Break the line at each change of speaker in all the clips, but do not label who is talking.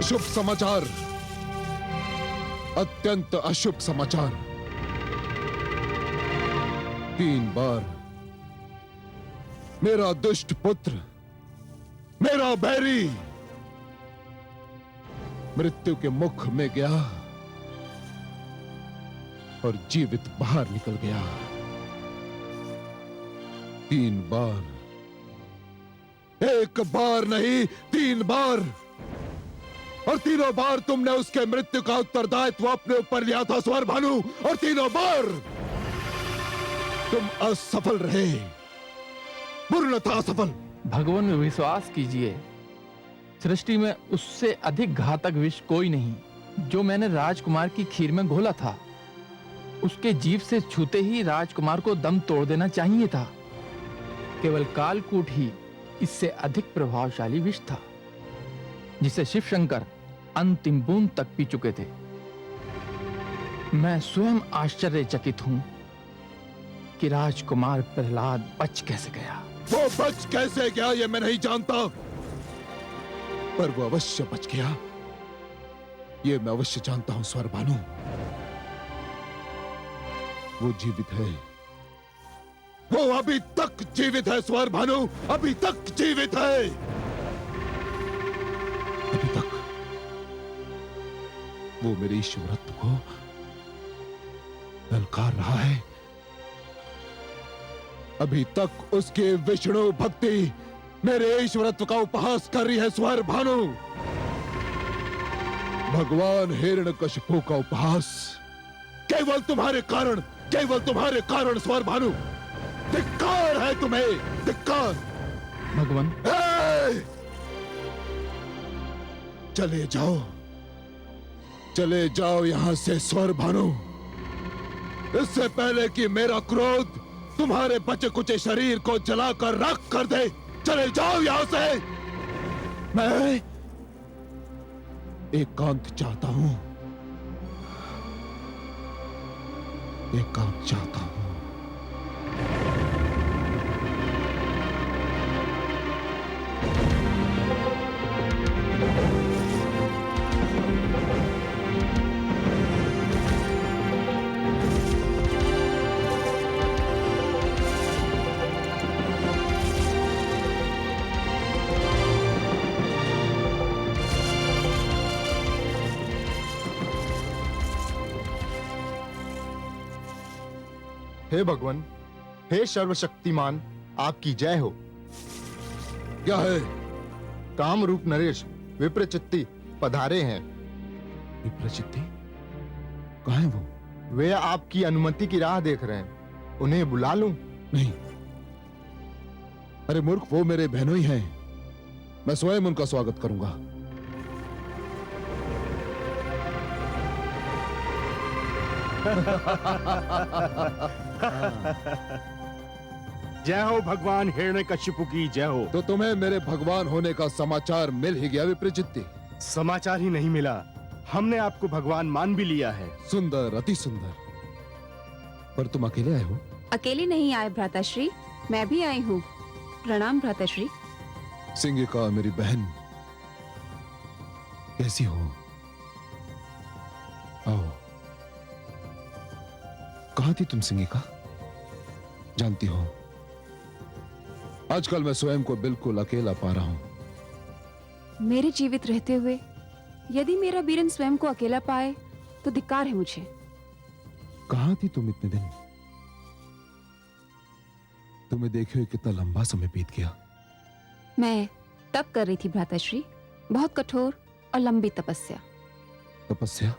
अशुभ समाचार, अत्यंत अशुभ समाचार। 3 बार मेरा दुष्ट पुत्र, मेरा बैरी मृत्यु के मुख में गया और जीवित बाहर निकल गया। 3 बार, एक बार नहीं 3 बार, और तीनों बार तुमने उसके मृत्यु का उत्तरदायित्व अपने ऊपर लिया था स्वर भानु, और तीनों बार तुम असफल रहे, पूर्णतः असफल।
भगवान में विश्वास कीजिए, सृष्टि में उससे अधिक घातक विष कोई नहीं जो मैंने राजकुमार की खीर में घोला था। उसके जीभ से छूते ही राजकुमार को दम तोड़ देना चाहिए था। केवल कालकूट ही इससे अधिक प्रभावशाली विष था, जिसे शिव शंकर अंतिम बूंद तक पी चुके थे। मैं स्वयं आश्चर्यचकित हूं कि राजकुमार प्रहलाद बच कैसे गया।
वो बच कैसे गया ये मैं नहीं जानता, पर वो अवश्य बच गया, ये मैं अवश्य जानता हूं स्वर भानु। वो जीवित है, वो अभी तक जीवित है स्वर भानु, अभी तक जीवित है, अभी तक वो मेरे ईश्वरत्व को ललकार रहा है। अभी तक उसकी विष्णु भक्ति मेरे ईश्वरत्व का उपहास कर रही है स्वर भानु। भगवान हिरण्यकशिपु का उपहास केवल तुम्हारे कारण, केवल तुम्हारे कारण स्वर भानु। धिक्कार है तुम्हें, धिक्कार।
भगवान,
चले जाओ, चले जाओ यहां से स्वर भानु, इससे पहले कि मेरा क्रोध तुम्हारे बचे कुचे शरीर को जलाकर राख कर दे। चले जाओ यहां से। मैं एकांत चाहता हूं, एकांत चाहता हूं।
हे भगवान, हे सर्वशक्तिमान, आपकी जय हो।
क्या है?
कामरूप नरेश विप्रचित्ती पधारे हैं।
विप्रचित्ती? कहाँ है वो?
वे आपकी अनुमति की राह देख रहे हैं, उन्हें बुला लूं?
नहीं, अरे मूर्ख, वो मेरे बहनों ही हैं, मैं स्वयं उनका स्वागत करूंगा।
जय हो भगवान हिरण्यकशिपु की जय हो।
तो तुम्हें मेरे भगवान होने का समाचार मिल ही गया विप्रचित्ती?
समाचार ही नहीं मिला, हमने आपको भगवान मान भी लिया है।
सुंदर, अति सुंदर। पर तुम अकेले आए हो?
अकेले नहीं आए भ्राताश्री, मैं भी आई हूँ। प्रणाम भ्राताश्री।
सिंगिका मेरी बहन, कैसी हो? आओ। कहाँ थी तुम सिंगिका? जानती हो, आजकल मैं स्वयं को बिल्कुल अकेला पा रहा हूं।
मेरे जीवित रहते हुए यदि मेरा वीरन स्वयं को अकेला पाए तो धिक्कार है मुझे।
कहाँ थी तुम इतने दिन? तुम्हें देखे हुए कितना लंबा समय बीत गया।
मैं तप कर रही थी भ्राताश्री, बहुत कठोर और लंबी तपस्या।
तपस्या?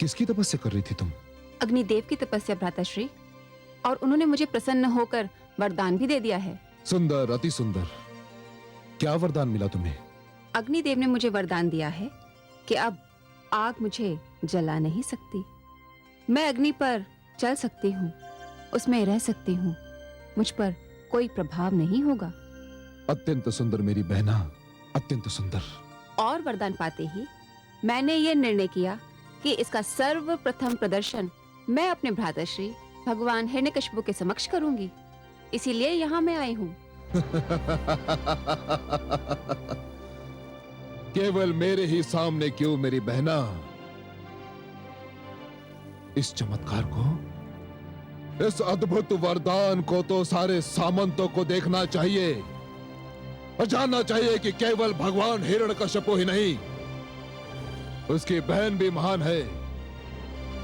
किसकी तपस्या कर रही थी तुम?
अग्निदेव की तपस्या भ्राताश्री, और उन्होंने मुझे प्रसन्न होकर वरदान भी दे दिया है।
सुंदर, अति सुंदर। क्या वरदान मिला तुम्हें?
अग्निदेव ने मुझे वरदान दिया है कि अब आग मुझे जला नहीं सकती। मैं अग्नि पर चल सकती हूँ, उसमें रह सकती हूँ, मुझ पर कोई प्रभाव नहीं होगा।
अत्यंत सुंदर मेरी बहना, अत्यंत सुंदर।
और वरदान पाते ही मैंने ये निर्णय किया कि इसका सर्वप्रथम प्रदर्शन मैं अपने भ्राताश्री भगवान हिरण्यकशिपु के समक्ष करूंगी, इसीलिए यहाँ मैं आई हूँ।
केवल मेरे ही सामने क्यों मेरी बहना? इस चमत्कार को, इस अद्भुत वरदान को तो सारे सामंतों को देखना चाहिए और जानना चाहिए कि केवल भगवान हिरण्यकश्यप ही नहीं, उसकी बहन भी महान है,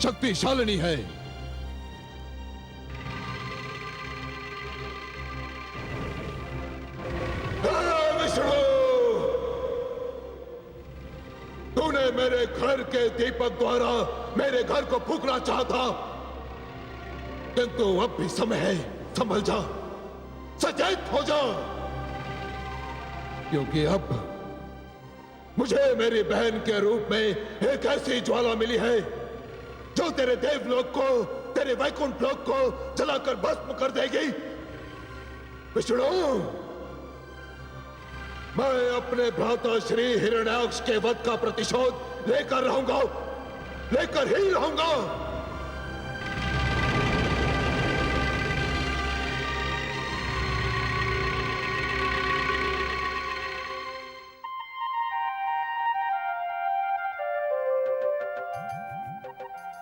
शक्तिशालिनी है। विष्णु, तूने मेरे घर के दीपक द्वारा मेरे घर को फूंकना चाहा, किंतु अब भी समय है, संभल जा, सचेत हो जा, क्योंकि अब मुझे मेरी बहन के रूप में एक ऐसी ज्वाला मिली है जो तेरे देवलोक को, तेरे वैकुंठ लोक को जलाकर भस्म कर देगी। विष्णु, मैं अपने भ्राता श्री हिरण्याक्ष के वध का प्रतिशोध लेकर रहूंगा, लेकर ही रहूंगा।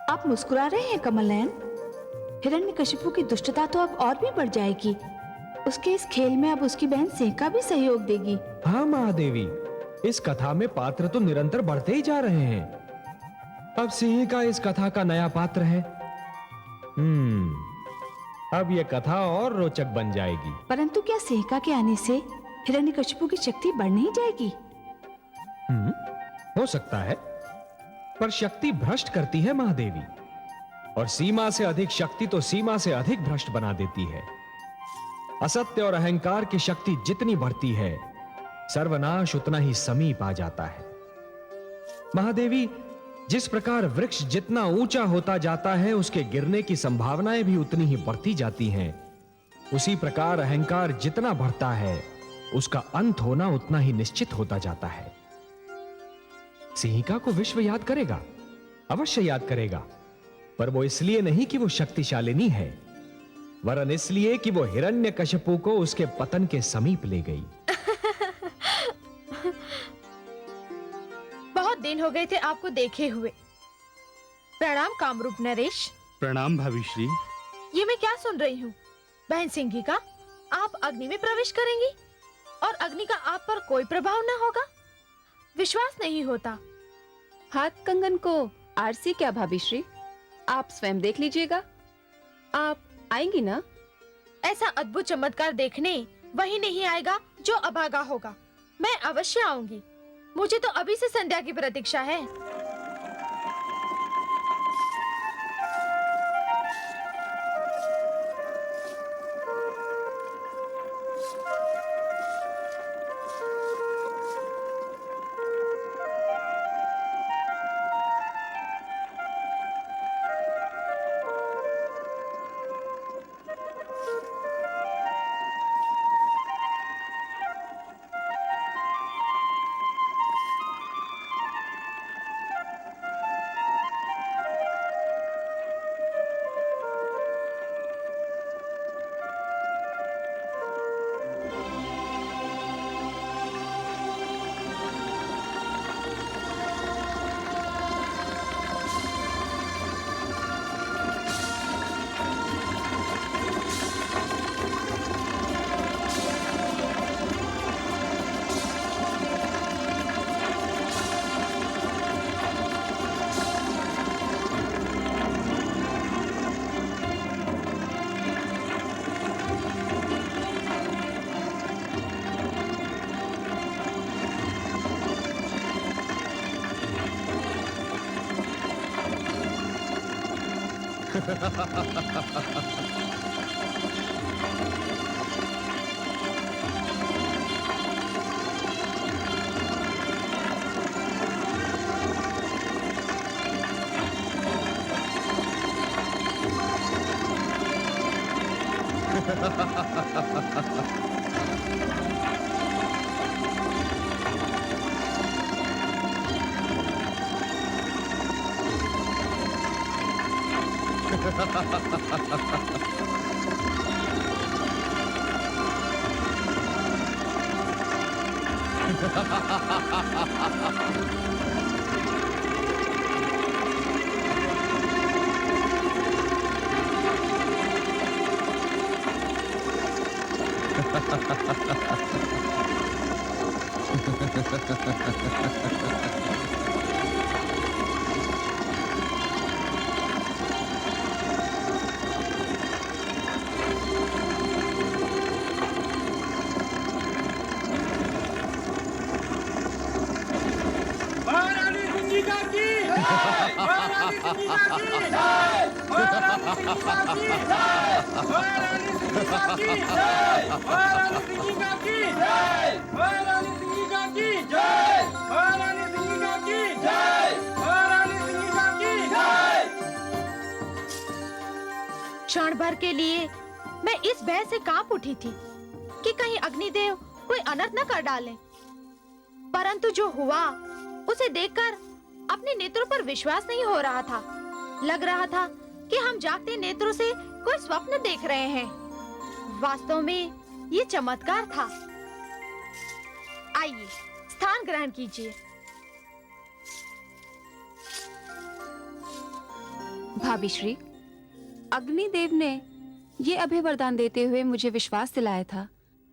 आप मुस्कुरा रहे हैं कमलनयन? हिरण्यकशिपु की दुष्टता तो अब और भी बढ़ जाएगी। उसके इस खेल में अब उसकी बहन सिंहिका भी सहयोग देगी।
हाँ महादेवी, इस कथा में पात्र तो निरंतर बढ़ते ही जा रहे हैं। अब सिंहिका इस कथा का नया पात्र है। अब यह कथा और रोचक बन जाएगी।
परंतु क्या सिंहिका के आने से हिरण्यकशिपु की शक्ति बढ़ नहीं जाएगी?
हो सकता है, पर शक्ति भ्रष्ट करती है महादेवी, और सीमा से अधिक शक्ति तो सीमा से अधिक भ्रष्ट बना देती है। असत्य और अहंकार की शक्ति जितनी बढ़ती है, सर्वनाश उतना ही समीप आ जाता है। महादेवी, जिस प्रकार वृक्ष जितना ऊंचा होता जाता है, उसके गिरने की संभावनाएं भी उतनी ही बढ़ती जाती हैं। उसी प्रकार अहंकार जितना बढ़ता है, उसका अंत होना उतना ही निश्चित होता जाता है। सिंहिका को विश्व याद करेगा, अवश्य याद करेगा, पर वो इसलिए नहीं कि वो शक्तिशालिनी है, वरन इसलिए कि वो हिरण्यकशिपु को उसके पतन के समीप ले गई।
बहुत दिन हो गए थे आपको देखे हुए। प्रणाम कामरूप नरेश।
प्रणाम भाभीश्री।
ये मैं क्या सुन रही हूँ? बहन सिंहिका, आप अग्नि में प्रवेश करेंगी और अग्नि का आप पर कोई प्रभाव न होगा? विश्वास नहीं होता।
हाथ कंगन को आरसी क्या भाभीश्री, आप स्वयं देख लीजिएगा। आप आएंगी ना?
ऐसा अद्भुत चमत्कार देखने वही नहीं आएगा जो अभागा होगा। मैं अवश्य आऊंगी। मुझे तो अभी से संध्या की प्रतीक्षा है। क्षण भर के लिए मैं इस भय से कांप उठी थी कि कहीं अग्निदेव कोई अनर्थ न कर डालें। परंतु जो हुआ उसे देखकर अपने नेत्रों पर विश्वास नहीं हो रहा था। लग रहा था कि हम जागते नेत्रों से कोई स्वप्न देख रहे हैं। वास्तव में ये चमत्कार था। आइए स्थान ग्रहण कीजिए।
भाभी श्री, अग्निदेव ने ये अभय वरदान देते हुए मुझे विश्वास दिलाया था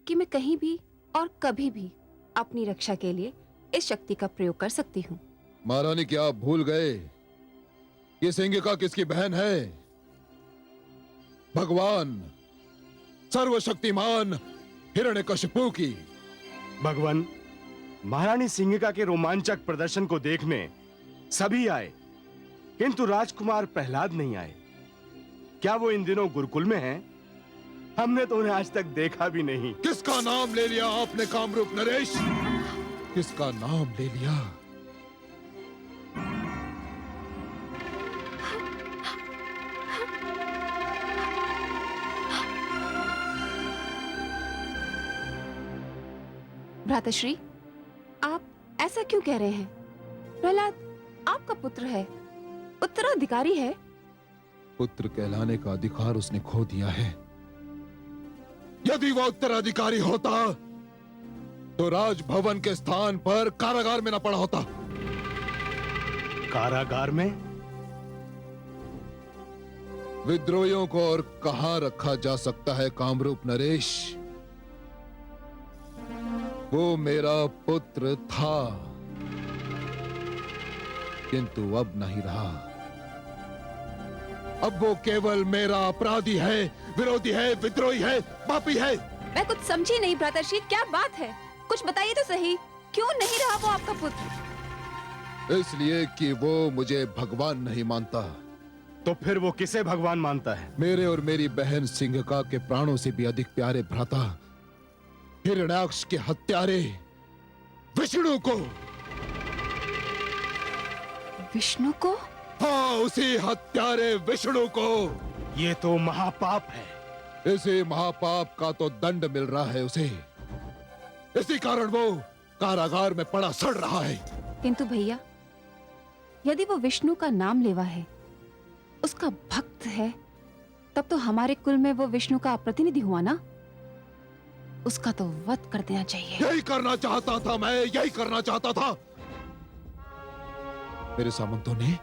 कि मैं कहीं भी और कभी भी अपनी रक्षा के लिए इस शक्ति का प्रयोग कर सकती हूँ।
महारानी, क्या आप भूल गए ये सिंगिका किसकी बहन है? भगवान सर्वशक्तिमान हिरण्यकशिपु की।
भगवान, महारानी सिंगिका के रोमांचक प्रदर्शन को देखने सभी आए, किंतु राजकुमार प्रहलाद नहीं आए। क्या वो इन दिनों गुरुकुल में हैं? हमने तो उन्हें आज तक देखा भी नहीं।
किसका नाम ले लिया आपने कामरूप नरेश? किसका नाम ले लिया?
भ्राताश्री, आप ऐसा क्यों कह रहे हैं? प्रहलाद आपका पुत्र है, उत्तराधिकारी है।
पुत्र कहलाने का अधिकार उसने खो दिया है। यदि वो उत्तराधिकारी होता तो राजभवन के स्थान पर कारागार में न पड़ा होता।
कारागार में?
विद्रोहियों को और कहां रखा जा सकता है कामरूप नरेश? वो मेरा पुत्र था, किंतु अब नहीं रहा। अब वो केवल मेरा अपराधी है, विरोधी है, विद्रोही है, पापी है।
मैं कुछ समझी नहीं भ्राताश्री, क्या बात है? कुछ बताइए तो सही, क्यों नहीं रहा वो आपका पुत्र?
इसलिए कि वो मुझे भगवान नहीं मानता।
तो फिर वो किसे भगवान मानता है?
मेरे और मेरी बहन सिंगिका के प्राणों से भी अधिक प्यारे भ्राता हिरण्याक्ष के हत्यारे विष्णु को।
विष्णु को?
हाँ, उसी हत्यारे विष्णु को।
ये तो महापाप है।
इसी महापाप का तो दंड मिल रहा है उसे। इसी कारण वो कारागार में पड़ा सड़ रहा है।
किंतु भैया, यदि वो विष्णु का नाम लेवा है, उसका भक्त है, तब तो हमारे कुल में वो विष्णु का प्रतिनिधि हुआ ना। उसका तो वध कर देना चाहिए।
यही करना चाहता था मैं, यही करना चाहता था। मेरे सामंतों ने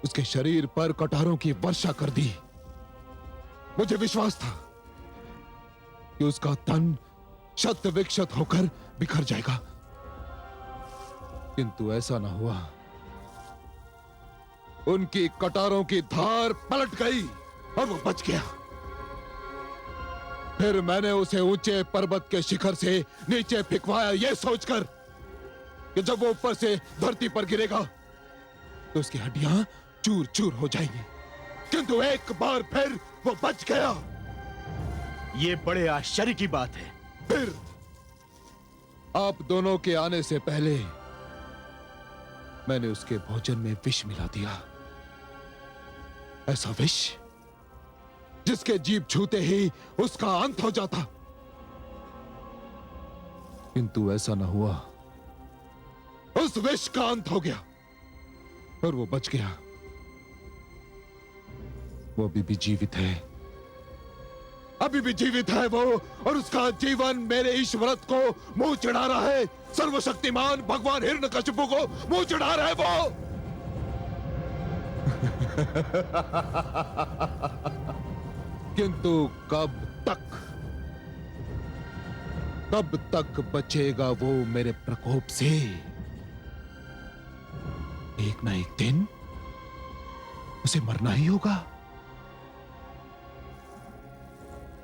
उसके शरीर पर कटारों की वर्षा कर दी। मुझे विश्वास था कि उसका तन शत विक्षत होकर बिखर जाएगा, किंतु ऐसा ना हुआ। उनकी कटारों की धार पलट गई और वो बच गया। फिर मैंने उसे ऊंचे पर्वत के शिखर से नीचे फेंकवाया, यह सोचकर कि जब वो ऊपर से धरती पर गिरेगा तो उसकी हड्डियां चूर चूर हो जाएंगी, किंतु एक बार फिर वो बच गया।
ये बड़े आश्चर्य की बात है।
फिर आप दोनों के आने से पहले मैंने उसके भोजन में विष मिला दिया। ऐसा विष जिसके जीभ छूते ही उसका अंत हो जाता, किंतु ऐसा न हुआ। उस विष का अंत हो गया और वो बच गया। वो अभी भी जीवित है, अभी भी जीवित है वो, और उसका जीवन मेरे ईश्वरत को मुंह चढ़ा रहा है। सर्वशक्तिमान भगवान हिरण्यकशिपु को मुंह चढ़ा रहा है वो। किंतु कब तक बचेगा वो मेरे प्रकोप से? एक ना एक दिन उसे मरना ही होगा,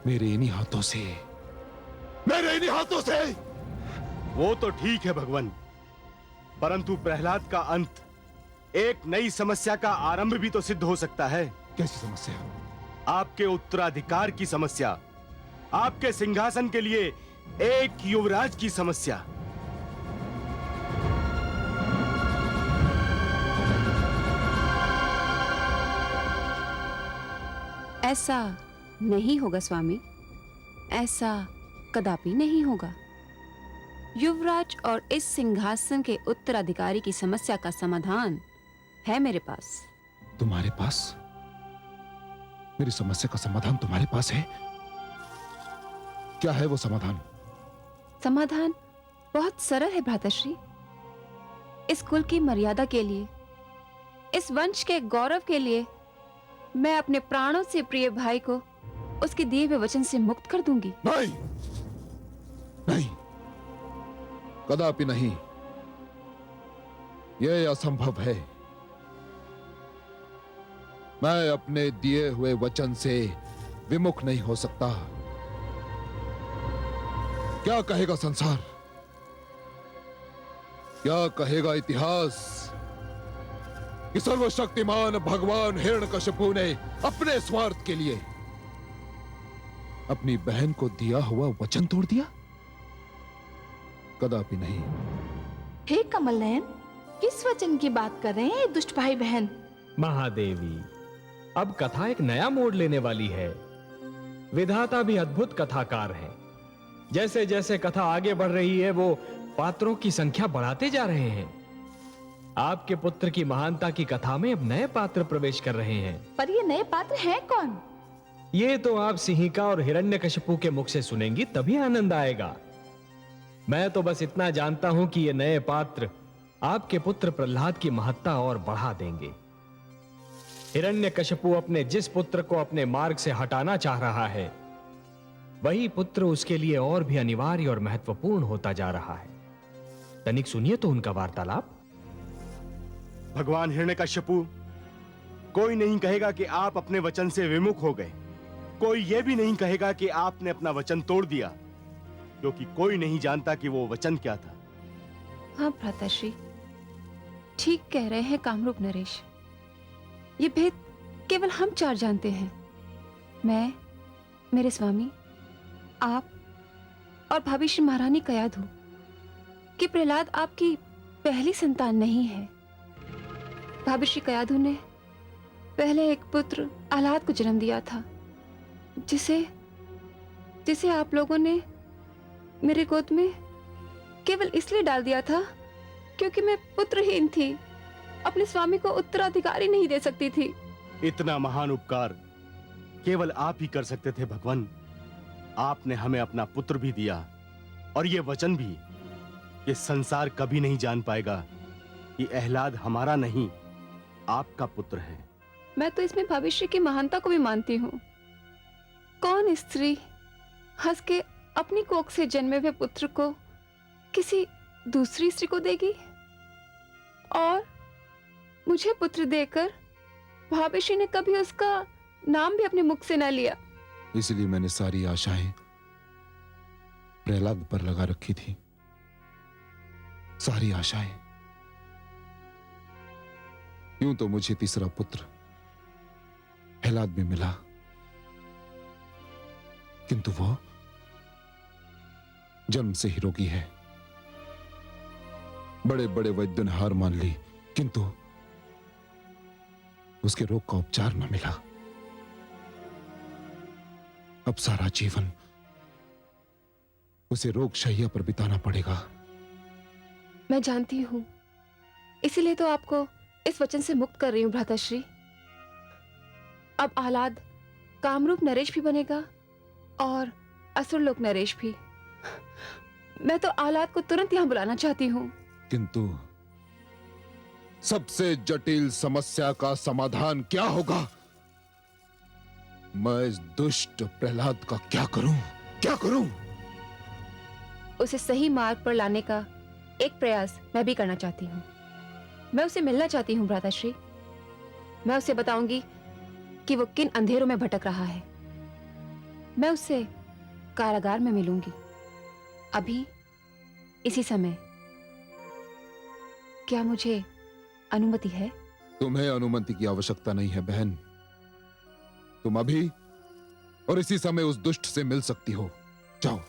मेरे इन्हीं हाथों से, मेरे इन्हीं हाथों से।
वो तो ठीक है भगवान, परंतु प्रहलाद का अंत एक नई समस्या का आरंभ भी तो सिद्ध हो सकता है।
कैसी समस्या?
आपके उत्तराधिकार की समस्या, आपके सिंहासन के लिए एक युवराज की समस्या।
ऐसा नहीं होगा स्वामी, ऐसा कदापि नहीं होगा। युवराज और इस सिंहासन के उत्तराधिकारी की समस्या का समाधान है मेरे पास।
तुम्हारे पास? मेरी समस्या का समाधान तुम्हारे पास है? क्या है वो समाधान?
समाधान बहुत सरल है भ्राताश्री। इस कुल की मर्यादा के लिए, इस वंश के गौरव के लिए मैं अपने प्राणों से प्रिय भाई को उसके दिए हुए वचन से मुक्त कर दूंगी।
नहीं, नहीं, कदापि नहीं। यह असंभव है। मैं अपने दिए हुए वचन से विमुख नहीं हो सकता। क्या कहेगा संसार? क्या कहेगा इतिहास कि सर्वशक्तिमान भगवान हिरण्यकशिपु ने अपने स्वार्थ के लिए अपनी बहन को दिया हुआ वचन तोड़ दिया? कदापि नहीं।
हे कमल नयन, किस वचन की बात कर रहे हैं ये दुष्ट भाई बहन?
महादेवी, अब कथा एक नया मोड़ लेने वाली है। विधाता भी अद्भुत कथाकार हैं। जैसे जैसे कथा आगे बढ़ रही है, वो पात्रों की संख्या बढ़ाते जा रहे हैं। आपके पुत्र की महानता की कथा में अब नए पात्र प्रवेश कर रहे हैं।
पर ये नए पात्र हैं कौन?
ये तो आप सिंहिका और हिरण्यकशिपु के मुख से सुनेंगी, तभी आनंद आएगा। मैं तो बस इतना जानता हूं कि ये नए पात्र आपके पुत्र प्रहलाद की महत्ता और बढ़ा देंगे। हिरण्यकशिपु अपने जिस पुत्र को अपने मार्ग से हटाना चाह रहा है, वही पुत्र उसके लिए और भी अनिवार्य और महत्वपूर्ण होता जा रहा है। तनिक सुनिए तो उनका वार्तालाप।
भगवान हिरण्यकशिपु, कोई नहीं कहेगा कि आप अपने वचन से विमुख हो गए। कोई यह भी नहीं कहेगा कि आपने अपना वचन तोड़ दिया, क्योंकि कोई नहीं जानता कि वो वचन क्या था।
हाँ भ्राताश्री, ठीक कह रहे हैं कामरूप नरेश। ये भेद केवल हम चार जानते हैं। मैं, मेरे स्वामी, आप और भाभी श्री महारानी कयाधु कि प्रहलाद आपकी पहली संतान नहीं है। भाभी श्री कयाधु ने पहले एक पुत्र आह्लाद को जन्म दिया था, जिसे आप लोगों ने मेरे गोद में केवल इसलिए डाल दिया था क्योंकि मैं पुत्रहीन थी, अपने स्वामी को उत्तराधिकारी नहीं दे सकती थी।
इतना महान उपकार केवल आप ही कर सकते थे भगवान। आपने हमें अपना पुत्र भी दिया, और ये वचन भी कि संसार कभी नहीं जान पाएगा कि आह्लाद हमारा नहीं, आपका पुत्र है।
मैं तो इसमें भविष्य की महानता को भी मानती हूँ। कौन स्त्री हंस के अपनी कोख से जन्मे हुए पुत्र को किसी दूसरी स्त्री को देगी? और मुझे पुत्र देकर भावेशी ने कभी उसका नाम भी अपने मुख से न लिया।
इसलिए मैंने सारी आशाएं प्रहलाद पर लगा रखी थी, सारी आशाएं। यूं तो मुझे तीसरा पुत्र प्रहलाद में मिला, किंतु वो जन्म से ही रोगी है। बड़े बड़े वैद्यों ने हार मान ली, किंतु उसके रोग का उपचार न मिला। अब सारा जीवन उसे रोग शैया पर बिताना पड़ेगा।
मैं जानती हूं, इसीलिए तो आपको इस वचन से मुक्त कर रही हूं भ्राताश्री। अब आह्लाद कामरूप नरेश भी बनेगा और असुरलोक नरेश भी। मैं तो औलाद को तुरंत यहाँ बुलाना चाहती हूँ।
किंतु सबसे जटिल समस्या का समाधान क्या होगा? मैं इस दुष्ट प्रहलाद का क्या करूं? क्या करूं?
उसे सही मार्ग पर लाने का एक प्रयास मैं भी करना चाहती हूँ। मैं उसे मिलना चाहती हूँ भ्राताश्री। मैं उसे बताऊंगी कि वो किन अंधेरों में भटक रहा है। मैं उससे कारागार में मिलूंगी, अभी इसी समय। क्या मुझे अनुमति है?
तुम्हें अनुमति की आवश्यकता नहीं है बहन। तुम अभी और इसी समय उस दुष्ट से मिल सकती हो। जाओ।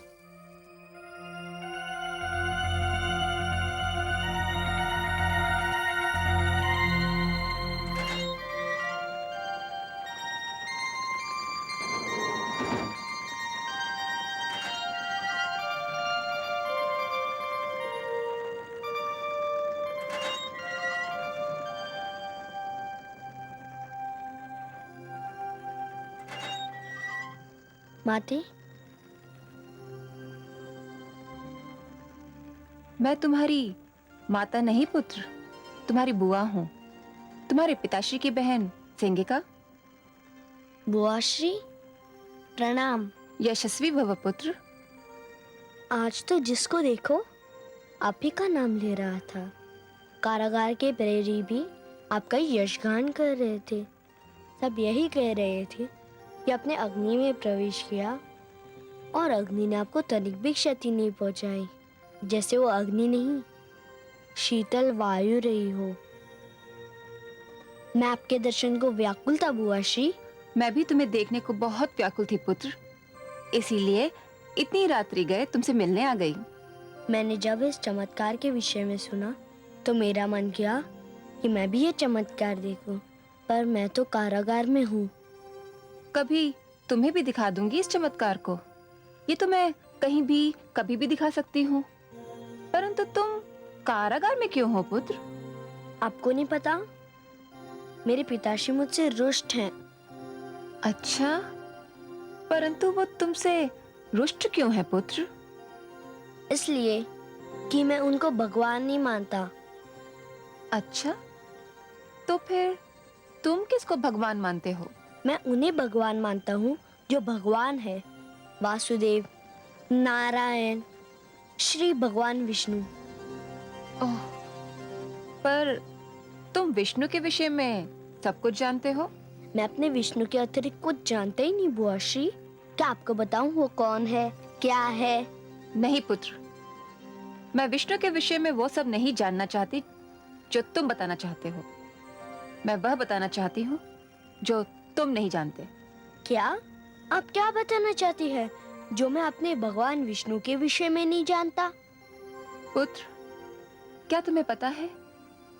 माते,
मैं तुम्हारी माता नहीं पुत्र, तुम्हारी बुआ हूँ। तुम्हारे पिताश्री की बहन सेंगिका।
बुआश्री प्रणाम।
यशस्वी भव पुत्र।
आज तो जिसको देखो आप ही का नाम ले रहा था। कारागार के प्रहरी भी आपका यशगान कर रहे थे। सब यही कह रहे थे कि आपने अग्नि में प्रवेश किया और अग्नि ने आपको तनिक भी क्षति नहीं पहुंचाई, जैसे वो अग्नि नहीं शीतल वायु रही हो। मैं आपके दर्शन को व्याकुल था बुआश्री।
मैं भी तुम्हें देखने को बहुत व्याकुल थी पुत्र, इसीलिए इतनी रात्रि गए तुमसे मिलने आ गई।
मैंने जब इस चमत्कार के विषय में सुना तो मेरा मन किया कि मैं भी ये चमत्कार देखूं, पर मैं तो कारागार में हूँ।
कभी तुम्हें भी दिखा दूंगी इस चमत्कार को। ये तो मैं कहीं भी कभी भी दिखा सकती हूँ, परंतु तुम कारागार में क्यों हो पुत्र?
आपको नहीं पता, मेरे पिताश्री मुझसे रुष्ट हैं।
अच्छा, परंतु वो तुमसे रुष्ट क्यों है पुत्र?
इसलिए कि मैं उनको भगवान नहीं मानता।
अच्छा, तो फिर तुम किसको भगवान मानते हो?
मैं उन्हें भगवान मानता हूँ जो भगवान है, वासुदेव, नारायण, श्री भगवान विष्णु।
ओह, पर तुम विष्णु के विषय में सब कुछ जानते हो?
मैं अपने विष्णु के अतिरिक्त कुछ जानता ही नहीं बुआश्री। क्या आपको बताऊं वो कौन है, क्या है?
नहीं पुत्र, मैं विष्णु के विषय में वो सब नहीं जानना चाहती जो तुम बताना चाहते हो। मैं वह बताना चाहती हूँ जो तुम नहीं जानते।
क्या आप क्या बताना चाहती है जो मैं अपने भगवान विष्णु के विषय में नहीं जानता?
पुत्र, क्या तुम्हें पता है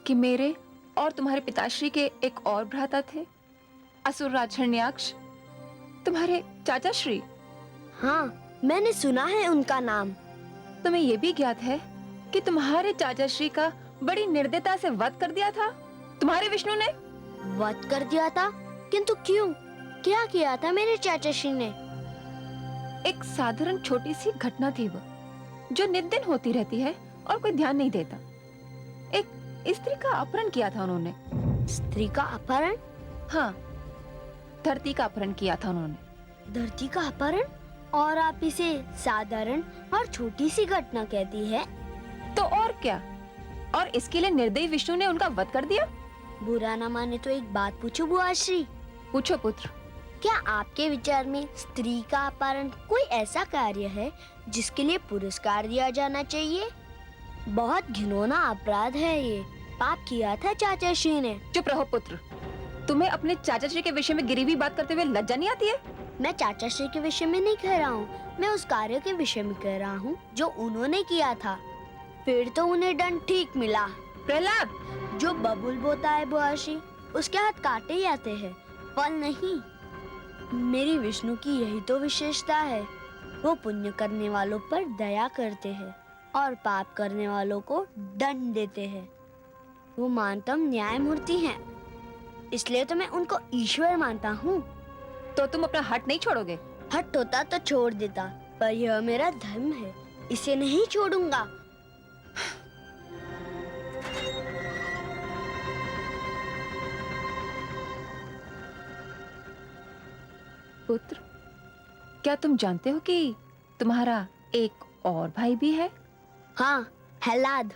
कि मेरे और तुम्हारे पिताश्री के एक और भ्राता थे, असुर राज हिरण्याक्ष, तुम्हारे चाचा श्री?
हाँ, मैंने सुना है उनका नाम।
तुम्हें यह भी ज्ञात है कि तुम्हारे चाचा श्री का बड़ी निर्दयता से वध कर दिया था तुम्हारे विष्णु ने?
वध कर दिया था? किंतु क्यों? क्या किया था मेरे चाचा श्री ने?
एक साधारण छोटी सी घटना थी वो, जो नित दिन होती रहती है और कोई ध्यान नहीं देता। एक स्त्री का अपहरण किया था उन्होंने।
स्त्री का अपहरण?
हाँ, धरती का अपहरण किया था उन्होंने।
धरती का अपहरण? और आप इसे साधारण और छोटी सी घटना कहती है?
तो और क्या, और इसके लिए निर्दयी विष्णु ने उनका वध कर दिया।
बुरा ना माने तो एक बात पूछूं बुआश्री?
पूछो पुत्र।
क्या आपके विचार में स्त्री का अपहरण कोई ऐसा कार्य है जिसके लिए पुरस्कार दिया जाना चाहिए? बहुत घिनौना अपराध है ये। पाप किया था चाचा श्री ने।
चुप रहो पुत्र, तुम्हें अपने चाचा श्री के विषय में गिरी हुई बात करते हुए लज्जा नहीं आती है?
मैं चाचा श्री के विषय में नहीं कह रहा हूँ, मैं उस कार्य के विषय में कह रहा हूँ जो उन्होंने किया था। फिर तो उन्हें दंड ठीक मिला।
प्रहलाद,
जो बबुल बोता है बुआश्री, उसके हाथ काटे ही आते हैं, फल नहीं। मेरी विष्णु की यही तो विशेषता है, वो पुण्य करने वालों पर दया करते हैं और पाप करने वालों को दंड देते हैं। वो महानतम न्यायमूर्ति हैं, इसलिए तो मैं उनको ईश्वर मानता हूँ।
तो तुम अपना हट नहीं छोड़ोगे?
हट होता तो छोड़ देता, पर यह मेरा धर्म है, इसे नहीं छोड़ूंगा।
पुत्र, क्या तुम जानते हो कि तुम्हारा एक और भाई भी है?
हाँ, हलाद,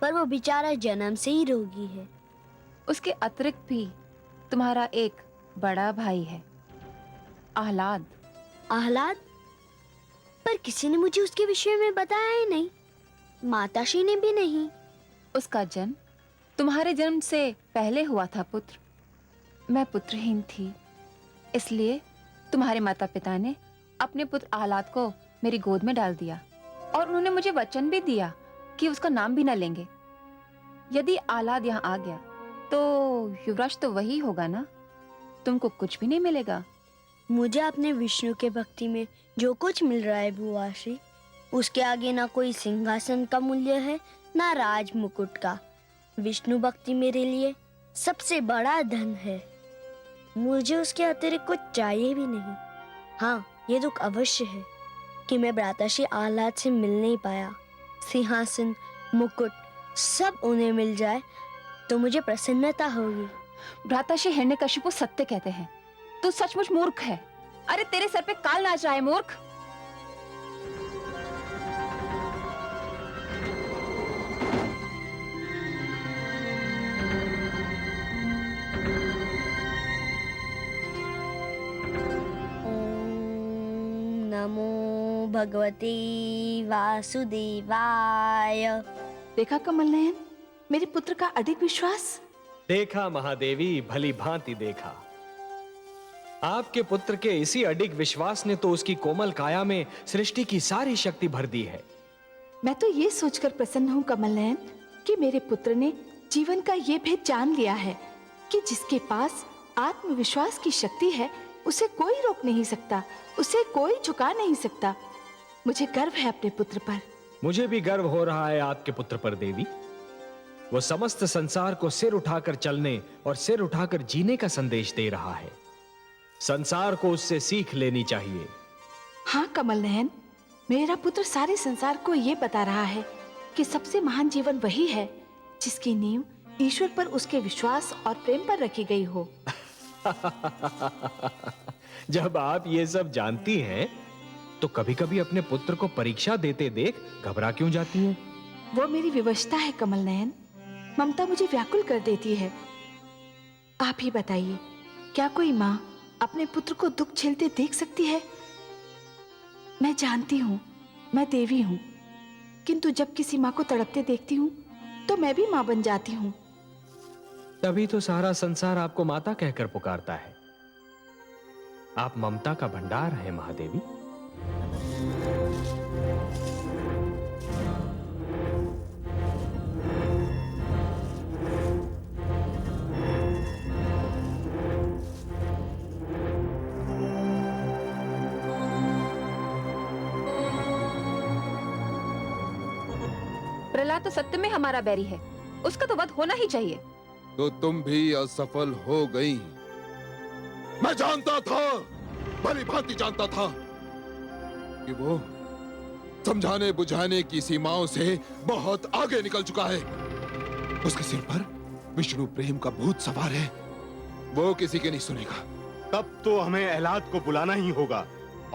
पर वो बेचारा जन्म से ही रोगी है।
उसके अतिरिक्त भी तुम्हारा एक बड़ा भाई है, आहलाद।
आहलाद? पर किसी ने मुझे उसके विषय में बताया ही नहीं, माताश्री ने भी नहीं।
उसका जन्म तुम्हारे जन्म से पहले हुआ था पुत्र। मैं पुत्रहीन थी, इसलिए तुम्हारे माता पिता ने अपने पुत्र आहलाद को मेरी गोद में डाल दिया और उन्होंने मुझे वचन भी दिया कि उसका नाम भी न लेंगे। यदि आहलाद यहाँ आ गया तो युवराज तो वही होगा ना, तुमको कुछ भी नहीं मिलेगा।
मुझे अपने विष्णु के भक्ति में जो कुछ मिल रहा है बुआश्री, उसके आगे ना कोई सिंहासन का मूल्य है, ना राज मुकुट का। विष्णु भक्ति मेरे लिए सबसे बड़ा धन है। मुझे उसके अतिरिक्त कुछ चाहिए भी नहीं। हाँ, ये दुख अवश्य है कि मैं भ्राताश्री आहलाद से मिल नहीं पाया। सिंहासन, मुकुट सब उन्हें मिल जाए तो मुझे प्रसन्नता होगी।
भ्राताश्री हिरण्यकशिपु सत्य कहते हैं, तू सचमुच मूर्ख है। अरे तेरे सर पे काल नाच रहा है मूर्ख।
नमो भगवते वासुदेवाय।
देखा कमल नयन, मेरे पुत्र का अडिग विश्वास।
देखा महादेवी, भली भांति देखा। आपके पुत्र के इसी अडिग विश्वास ने तो उसकी कोमल काया में सृष्टि की सारी शक्ति भर दी है।
मैं तो ये सोचकर प्रसन्न हूँ कमल नयन कि मेरे पुत्र ने जीवन का ये भेद जान लिया है कि जिसके पास आत्मविश्वास की शक्ति है उसे कोई रोक नहीं सकता, उसे कोई झुका नहीं सकता। मुझे गर्व है अपने पुत्र पर।
मुझे भी गर्व हो रहा है आपके पुत्र पर देवी। वो समस्त संसार को सिर उठाकर चलने और सिर उठाकर जीने का संदेश दे रहा है। संसार को उससे सीख लेनी चाहिए।
हाँ कमल नयन, मेरा पुत्र सारे संसार को ये बता रहा है कि सबसे महान जीवन वही है जिसकी नींव ईश्वर पर उसके विश्वास और प्रेम पर रखी गई हो।
जब आप ये सब जानती हैं, तो कभी-कभी अपने पुत्र को परीक्षा देते देख घबरा क्यों जाती हैं?
वो मेरी विवशता है कमल नयन। ममता मुझे व्याकुल कर देती है। आप ही बताइए, क्या कोई माँ अपने पुत्र को दुख झेलते देख सकती है? मैं जानती हूँ, मैं देवी हूँ, किंतु जब किसी माँ को तड़पते देखती हूँ तो मैं भी माँ बन जाती हूँ।
तभी तो सारा संसार आपको माता कहकर पुकारता है। आप ममता का भंडार हैं महादेवी।
प्रहलाद तो सत्य में हमारा बैरी है, उसका तो वध होना ही चाहिए।
तो तुम भी असफल हो गई। मैं जानता था, भली भांति जानता था कि वो समझाने बुझाने की सीमाओं से बहुत आगे निकल चुका है। उसके सिर पर विष्णु प्रेम का भूत सवार है, वो किसी के नहीं सुनेगा।
तब तो हमें आहलाद को बुलाना ही होगा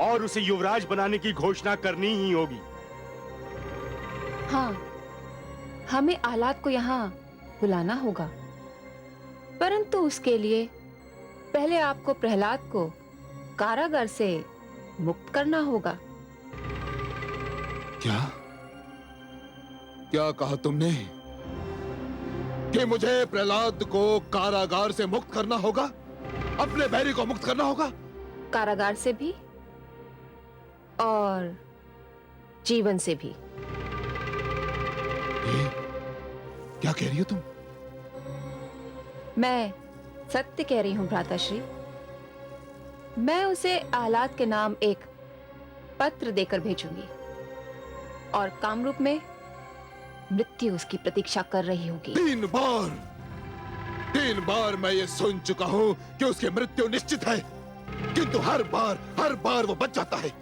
और उसे युवराज बनाने की घोषणा करनी ही होगी।
हाँ, हमें आहलाद को यहाँ बुलाना होगा, परंतु उसके लिए पहले आपको प्रहलाद को कारागार से मुक्त करना होगा।
क्या क्या कहा तुमने कि मुझे प्रहलाद को कारागार से मुक्त करना होगा? अपने बैरी को मुक्त करना होगा?
कारागार से भी और जीवन से भी।
ये क्या कह रही हो तुम?
मैं सत्य कह रही हूं भ्राताश्री। मैं उसे आहलाद के नाम एक पत्र देकर भेजूंगी और कामरूप में मृत्यु उसकी प्रतीक्षा कर रही होगी।
3 बार मैं ये सुन चुका हूं कि उसकी मृत्यु निश्चित है। किंतु हर बार वो बच जाता है।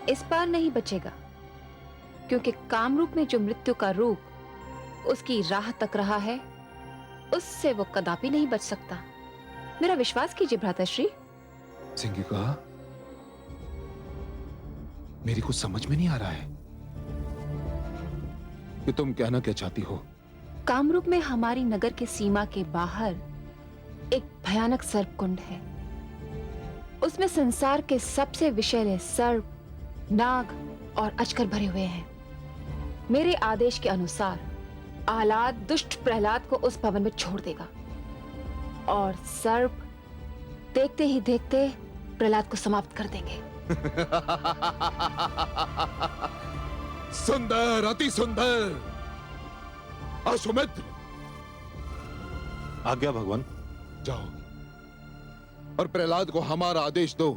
इस बार नहीं बचेगा, क्योंकि कामरूप में जो मृत्यु का रूप उसकी राह तक रहा है, उससे वो कदापि नहीं बच सकता। मेरा विश्वास कीजिए भ्राताश्री।
सिंगिका, मेरी कुछ समझ में नहीं आ रहा है कि तुम कहना क्या चाहती हो।
कामरूप में हमारी नगर के सीमा के बाहर एक भयानक सर्प कुंड है। उसमें संसार के सबसे विषैले सर्प, नाग और अजगर भरे हुए हैं। मेरे आदेश के अनुसार आह्लाद दुष्ट प्रहलाद को उस भवन में छोड़ देगा और सर्प देखते ही देखते प्रहलाद को समाप्त कर देंगे।
सुंदर, अति सुंदर। अश्वमित्र,
आज्ञा भगवान।
जाओ और प्रहलाद को हमारा आदेश दो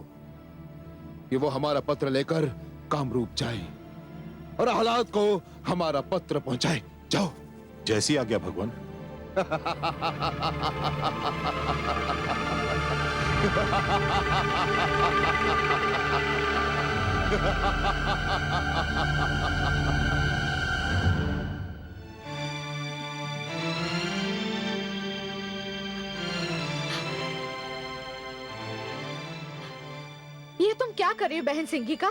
कि वो हमारा पत्र लेकर कामरूप जाए और आह्लाद को हमारा पत्र पहुंचाए। जाओ।
जैसी आज्ञा भगवान।
ये तुम क्या कर रही हो बहन सिंगिका?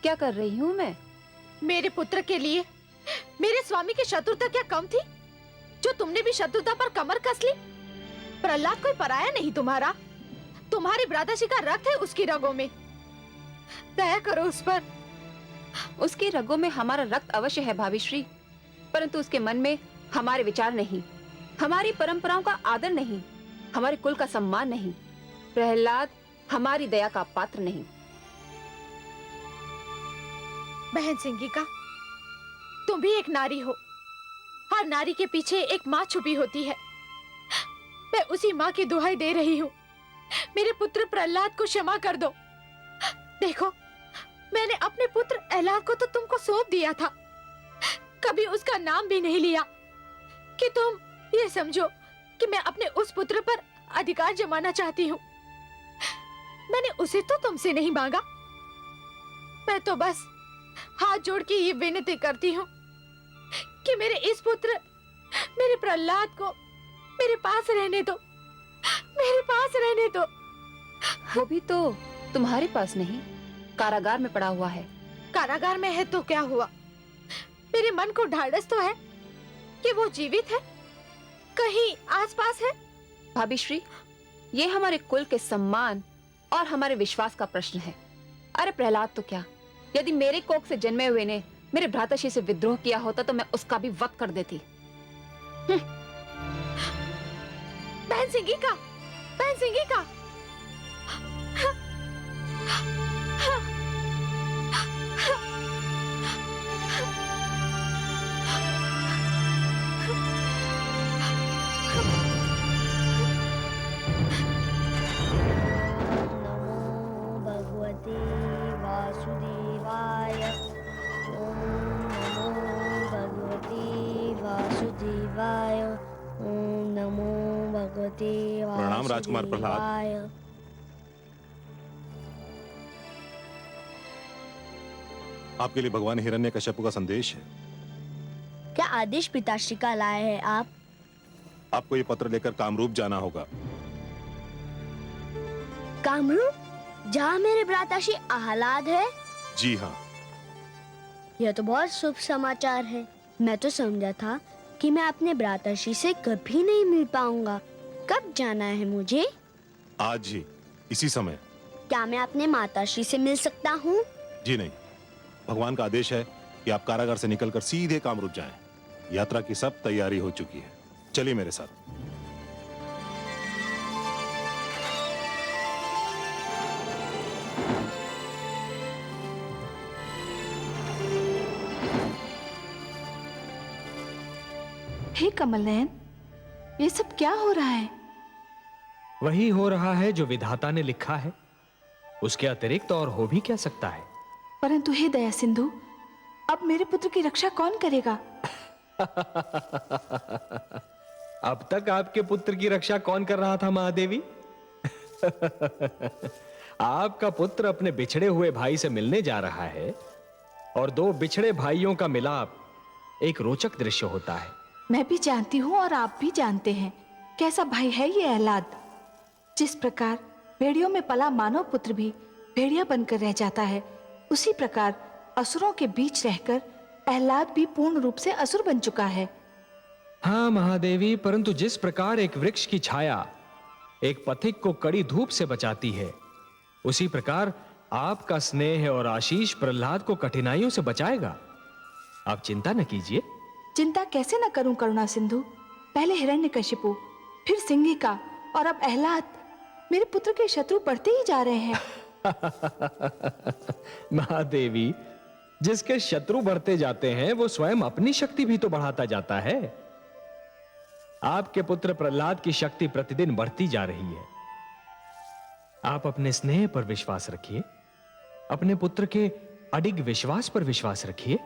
क्या कर रही हूं मैं?
मेरे पुत्र के लिए मेरे स्वामी की शत्रुता क्या कम थी, जो तुमने भी शत्रुता पर कमर कस ली? प्रहलाद कोई पराया नहीं तुम्हारा, तुम्हारी भ्राताश्री का रक्त है उसकी रगों में। दया करो उस पर।
उसकी रगों में हमारा रक्त अवश्य है भाभी श्री, परंतु उसके मन में हमारे विचार नहीं, हमारी परंपराओं का आदर नहीं, हमारे कुल का सम्मान नहीं। प्रहलाद हमारी दया का पात्र नहीं।
बहन सिंगिका, तुम भी एक नारी हो। हर नारी के पीछे एक माँ छुपी होती है। मैं उसी माँ की दुहाई दे रही हूँ, मेरे पुत्र प्रहलाद को क्षमा कर दो। देखो, मैंने अपने पुत्र प्रहलाद को तो तुमको सौंप दिया था, कभी उसका नाम भी नहीं लिया कि तुम ये समझो कि मैं अपने उस पुत्र पर अधिकार जमाना चाहती हूँ। मैंने उसे तो तुमसे नहीं मांगा, मैं तो बस हाथ जोड़ के ये विनती करती हूँ कि मेरे इस पुत्र, मेरे प्रहलाद को मेरे पास रहने दो, मेरे पास रहने दो।
वो भी तो तुम्हारे पास नहीं, कारागार में पड़ा हुआ है।
कारागार में है तो क्या हुआ? मेरे मन को ढाढ़स तो है कि वो जीवित है, कहीं आसपास है।
भाभी श्री, ये हमारे कुल के सम्मान और हमारे विश्वास का प्रश्न है। अरे प्रहलाद तो क्या, यदि मेरे कोख से जन्मे हुए ने मेरे भ्राताश्री से विद्रोह किया होता तो मैं उसका भी वध कर देती।
बहन सिंगिका, बहन सिंगिका।
नमो भगवते वासुदेवाय। ओम नमो भगवते वासुदेवाय। ओम नमो भगवते
प्रणाम राजकुमार प्रहलाद।
वासुदेवाय।
आपके लिए भगवान हिरण्यकश्यप का संदेश है।
क्या आदेश पिताश्री का लाए हैं आप?
आपको ये पत्र लेकर कामरूप जाना होगा।
कामरूप, जहाँ मेरे भ्राताश्री आह्लाद है?
जी हाँ।
यह तो बहुत शुभ समाचार है। मैं तो समझा था कि मैं अपने भ्राताश्री से कभी नहीं मिल पाऊंगा। कब जाना है मुझे?
आज ही, इसी समय।
क्या मैं अपने माताश्री से मिल सकता हूँ?
जी नहीं, भगवान का आदेश है कि आप कारागार से निकलकर सीधे कामरूप जाएं। यात्रा की सब तैयारी हो चुकी है, चलिए मेरे साथ।
हे कमल नयन, ये सब क्या हो रहा है?
वही हो रहा है जो विधाता ने लिखा है, उसके अतिरिक्त और हो भी क्या सकता है।
परंतु हे दया सिंधु, अब मेरे पुत्र की रक्षा कौन करेगा?
अब तक आपके पुत्र की रक्षा कौन कर रहा था महादेवी? आपका पुत्र अपने बिछड़े हुए भाई से मिलने जा रहा है और दो बिछड़े भाइयों का मिलाप एक रोचक दृश्य होता है।
मैं भी जानती हूँ और आप भी जानते हैं कैसा भाई है ये अहलाद। जिस प्रकार भेड़ियों में पला मानव पुत्र भी भेड़िया बनकर रह जाता है, उसी प्रकार असुरों के बीच रहकर अहलाद भी पूर्ण रूप से असुर बन चुका है।
हाँ महादेवी, परंतु जिस प्रकार एक वृक्ष की छाया एक पथिक को कड़ी धूप से बचाती है, उसी प्रकार आपका स्नेह और आशीष प्रहलाद को कठिनाइयों से बचाएगा। आप चिंता न कीजिए।
चिंता कैसे न करूं करुणा सिंधु। पहले हिरण्यकशिपु, फिर सिंहिका और अब अहलाद। मेरे पुत्र के शत्रु बढ़ते ही जा रहे हैं।
महादेवी, जिसके शत्रु बढ़ते जाते हैं वो स्वयं अपनी शक्ति भी तो बढ़ाता जाता है। आपके पुत्र प्रहलाद की शक्ति प्रतिदिन बढ़ती जा रही है। आप अपने स्नेह पर विश्वास रखिए, अपने पुत्र के अडिग विश्वास पर विश्वास रखिए।